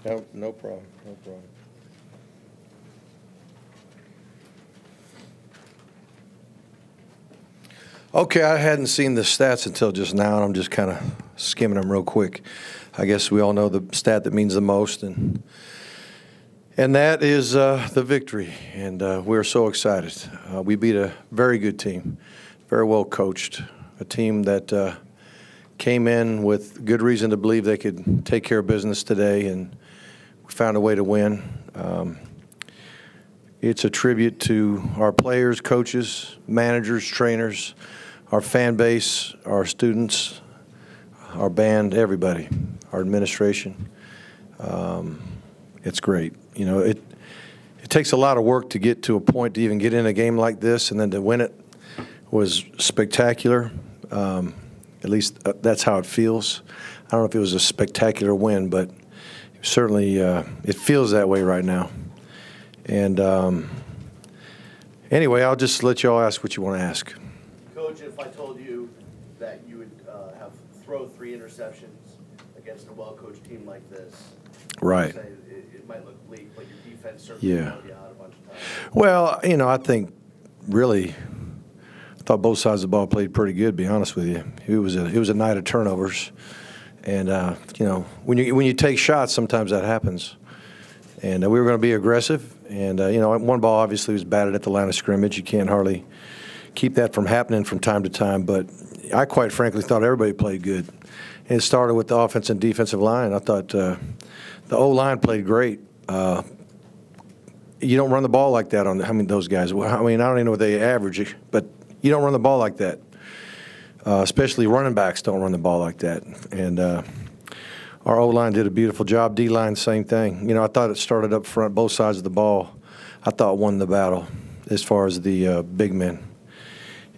No problem. No problem. Okay, I hadn't seen the stats until just now, and I'm just kind of skimming them real quick. I guess we all know the stat that means the most, and that is the victory, and we're so excited. We beat a very good team, very well coached, a team that came in with good reason to believe they could take care of business today, and we found a way to win. It's a tribute to our players, coaches, managers, trainers, our fan base, our students, our band, everybody, our administration. It's great. You know, it takes a lot of work to get to a point to even get in a game like this, and then to win it was spectacular. At least that's how it feels. I don't know if it was a spectacular win, but certainly it feels that way right now. And anyway, I'll just let you all ask what you want to ask. Coach, if I told you that you would throw 3 interceptions against a well-coached team like this, right? Say it might look bleak, but your defense certainly held you out a bunch of times. Well, you know, I think really, I thought both sides of the ball played pretty good. To be honest with you, it was a night of turnovers, and you know, when you take shots, sometimes that happens. And we were going to be aggressive. And, you know, one ball obviously was batted at the line of scrimmage. You can't hardly keep that from happening from time to time. But I quite frankly thought everybody played good. And it started with the offensive and defensive line. I thought the O-line played great. You don't run the ball like that on those guys. Well, I mean, I don't even know what they average, but you don't run the ball like that. Especially running backs don't run the ball like that. And our O-line did a beautiful job. D-line, same thing. You know, I thought it started up front, both sides of the ball. I thought won the battle as far as the big men.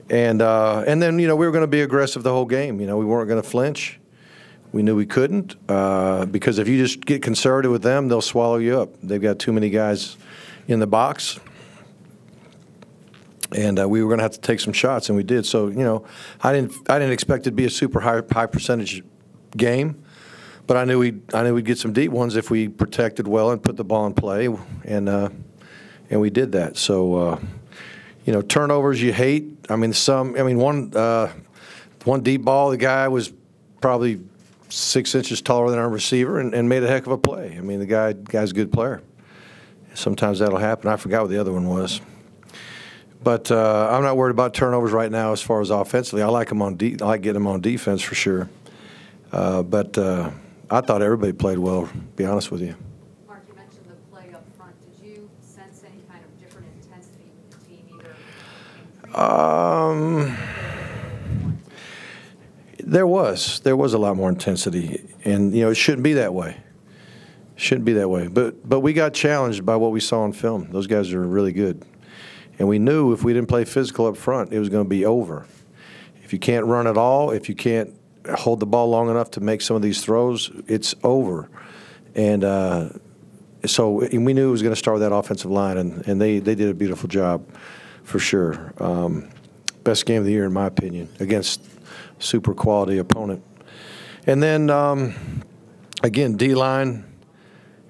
And then, you know, we were going to be aggressive the whole game. You know, we weren't going to flinch. We knew we couldn't because if you just get conservative with them, they'll swallow you up. They've got too many guys in the box. And we were going to have to take some shots, and we did. So, you know, I didn't expect it to be a super high percentage game. But I knew we'd get some deep ones if we protected well and put the ball in play, and we did that. So, you know, turnovers you hate. I mean, one deep ball, the guy was probably 6 inches taller than our receiver and made a heck of a play. I mean, the guy's a good player. Sometimes that'll happen. I forgot what the other one was. But I'm not worried about turnovers right now as far as offensively. I like them I like getting them on defense for sure. But I thought everybody played well, to be honest with you. Mark, you mentioned the play up front. Did you sense any kind of different intensity with the team either? There was a lot more intensity, and you know it shouldn't be that way. Shouldn't be that way. But we got challenged by what we saw on film. Those guys are really good, and we knew if we didn't play physical up front, it was going to be over. If you can't run at all, if you can't hold the ball long enough to make some of these throws, it's over. And so we knew it was going to start with that offensive line, and they did a beautiful job for sure. Best game of the year, in my opinion, against super quality opponent. And then, again, D-line,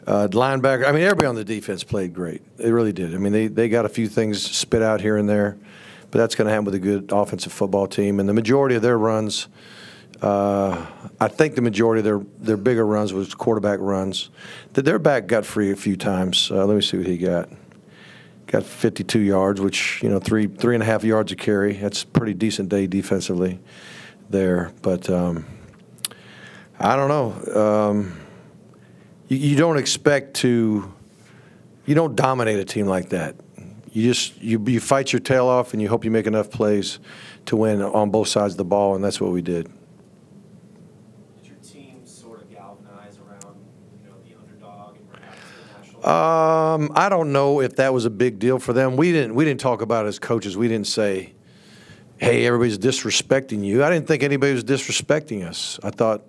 linebacker. I mean, everybody on the defense played great. They really did. I mean, they got a few things spit out here and there, but that's going to happen with a good offensive football team. And the majority of their runs, I think the majority of their bigger runs was quarterback runs. Their back got free a few times. Let me see what he got. Got 52 yards, which, you know, three and a half yards a carry. That's a pretty decent day defensively there. But I don't know. You don't expect to – you don't dominate a team like that. You fight your tail off, and you hope you make enough plays to win on both sides of the ball, and that's what we did. I don't know if that was a big deal for them. We didn't talk about it as coaches. We didn't say, hey, everybody's disrespecting you. I didn't think anybody was disrespecting us. I thought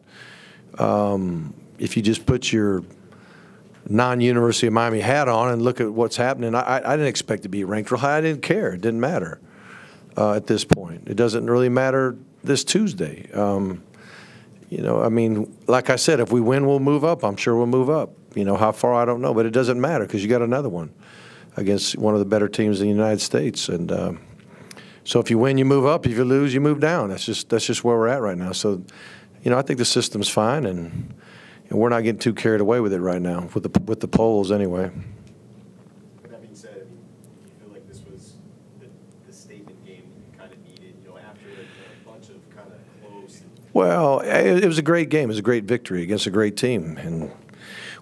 if you just put your non-University of Miami hat on and look at what's happening, I didn't expect to be ranked real high. I didn't care. It didn't matter at this point. It doesn't really matter this Tuesday. You know, I mean, like I said, if we win, we'll move up. I'm sure we'll move up. You know, how far, I don't know, but it doesn't matter because you got another one against one of the better teams in the United States. And so if you win, you move up. If you lose, you move down. That's just where we're at right now. So, you know, I think the system's fine, and we're not getting too carried away with it right now, with the polls anyway. That being said, I mean, you feel like this was the statement game you kind of needed, you know, after a bunch of kind of close. Well, it was a great game. It was a great victory against a great team, and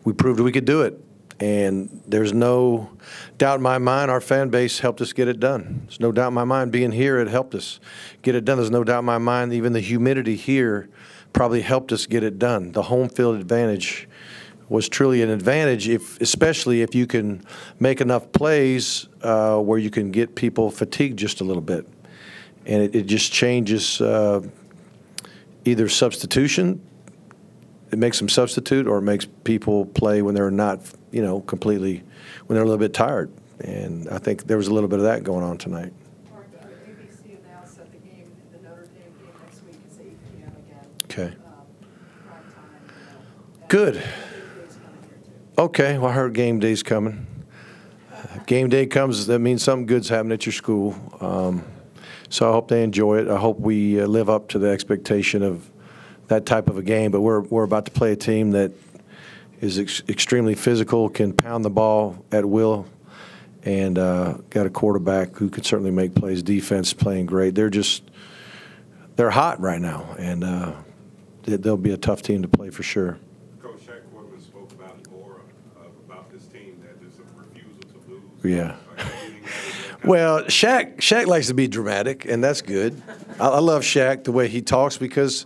we proved we could do it. And there's no doubt in my mind our fan base helped us get it done. There's no doubt in my mind being here, it helped us get it done. There's no doubt in my mind even the humidity here probably helped us get it done. The home field advantage was truly an advantage, especially if you can make enough plays where you can get people fatigued just a little bit. And it just changes either substitution, it makes them substitute, or it makes people play when they're not, you know, completely, when they're a little bit tired. And I think there was a little bit of that going on tonight. Mark, ABC announced that the game, the Notre Dame game next week is 8 p.m. again. Okay. Prime time, you know. Good. Game day's coming here, too. Okay, well, I heard game day's coming. Game day comes, that means something good's happening at your school. So I hope they enjoy it. I hope we live up to the expectation of that type of a game. But we're about to play a team that is extremely physical, can pound the ball at will, and got a quarterback who can certainly make plays. Defense playing great. They're hot right now, and they'll be a tough team to play for sure. Coach Shaq Quarterman spoke about it more about this team, that there's a refusal to lose. Yeah. Well, Shaq likes to be dramatic, and that's good. I love Shaq, the way he talks, because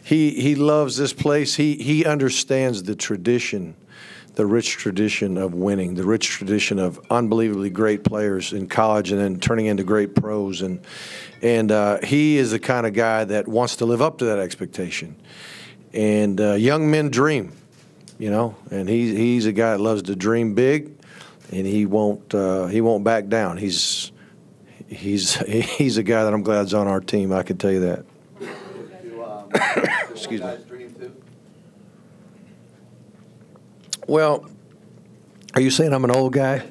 he loves this place. He understands the tradition, the rich tradition of winning, the rich tradition of unbelievably great players in college and then turning into great pros. And he is the kind of guy that wants to live up to that expectation. And young men dream, you know, and he's a guy that loves to dream big. And he won't back down. He's a guy that I'm glad is on our team. I can tell you that. Excuse me. Dream too? Well, are you saying I'm an old guy?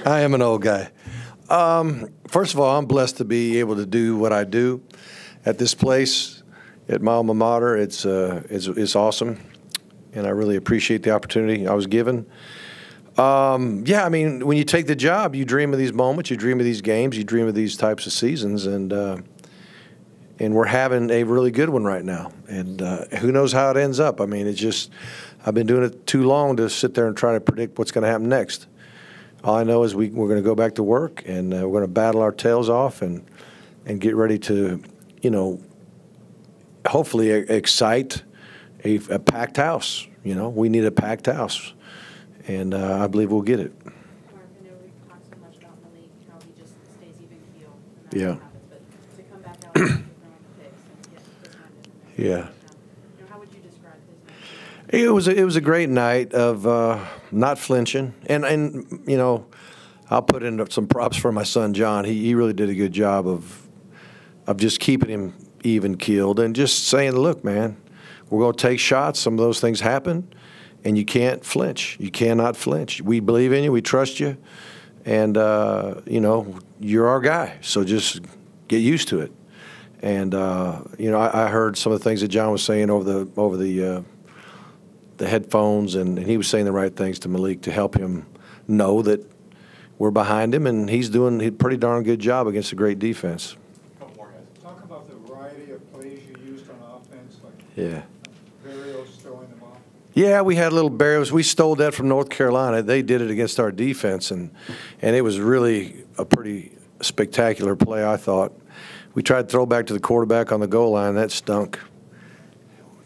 I am an old guy. First of all, I'm blessed to be able to do what I do at this place, at my alma mater. It's awesome, and I really appreciate the opportunity I was given. Yeah, I mean, when you take the job, you dream of these moments, you dream of these games, you dream of these types of seasons, and we're having a really good one right now. And who knows how it ends up? I mean, I've been doing it too long to sit there and try to predict what's going to happen next. All I know is we're going to go back to work, and we're going to battle our tails off and get ready to, you know, hopefully excite a packed house. You know, we need a packed house. And I believe we'll get it. Mark, I know we've talked so much about Malik, how he just stays even keeled. Yeah. Happens, but to come back out and throwing picks and get this one in the Yeah. You know, how would you describe his night? It was a great night of not flinching, and you know, I'll put in some props for my son John. He really did a good job of just keeping him even keeled and just saying, look, man, we're going to take shots. Some of those things happen. And you can't flinch. You cannot flinch. We believe in you. We trust you. And, you know, you're our guy. So just get used to it. And, you know, I heard some of the things that John was saying over the headphones, and he was saying the right things to Malik to help him know that we're behind him, and he's doing a pretty darn good job against a great defense. Talk about the variety of plays you used on offense, like Yeah. Barrios throwing the ball. Yeah, we had little barriers. We stole that from North Carolina. They did it against our defense, and it was really a pretty spectacular play, I thought. We tried to throw back to the quarterback on the goal line. That stunk.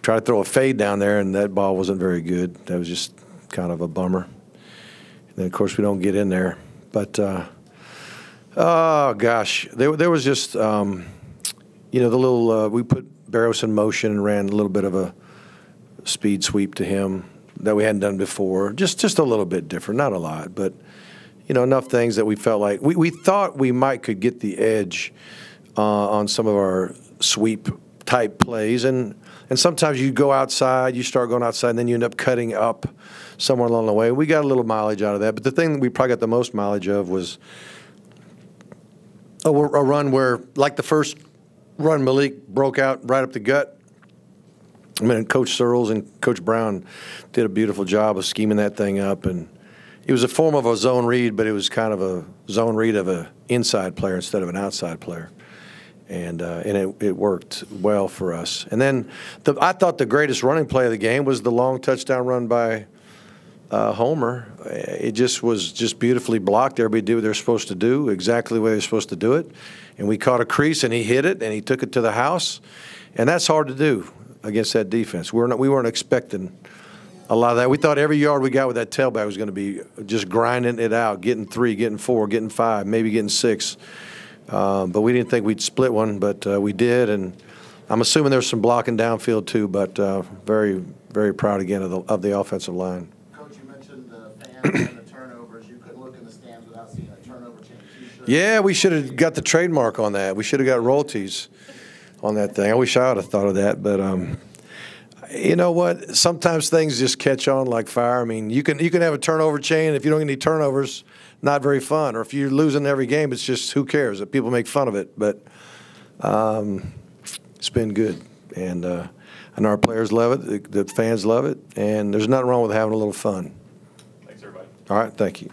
Tried to throw a fade down there, and that ball wasn't very good. That was just kind of a bummer. And then, of course, we don't get in there. But, oh, gosh, there was just, you know, the little we put Barrios in motion and ran a little bit of a speed sweep to him that we hadn't done before. Just a little bit different, not a lot, but you know, enough things that we felt like we thought we could get the edge on some of our sweep type plays, and And sometimes you go outside, you start going outside, and then you end up cutting up somewhere along the way. We got a little mileage out of that. But the thing that we probably got the most mileage of was a run where, like the first run, Malik broke out right up the gut. I mean, Coach Searles and Coach Brown did a beautiful job of scheming that thing up. And it was a form of a zone read, but it was kind of a zone read of an inside player instead of an outside player. And it worked well for us. And then I thought the greatest running play of the game was the long touchdown run by Homer. It just was just beautifully blocked. Everybody did what they're supposed to do, exactly the way they're supposed to do it. And we caught a crease, and he hit it, and he took it to the house. And that's hard to do against that defense. We weren't expecting a lot of that. We thought every yard we got with that tailback was going to be just grinding it out, getting 3, getting 4, getting 5, maybe getting 6. But we didn't think we'd split one, but we did. And I'm assuming there's some blocking downfield too, but very, very proud again of the offensive line. Coach, you mentioned the fans and the turnovers. You couldn't look in the stands without seeing a turnover chain T-shirt. Yeah, we should have got the trademark on that. We should have got royalties on that thing. I wish I would have thought of that, but you know what? Sometimes things just catch on like fire. I mean, you can have a turnover chain. If you don't get any turnovers, not very fun. Or if you're losing every game, it's just who cares? That people make fun of it. But it's been good, and I know our players love it. The fans love it, and there's nothing wrong with having a little fun. Thanks, everybody. All right, thank you.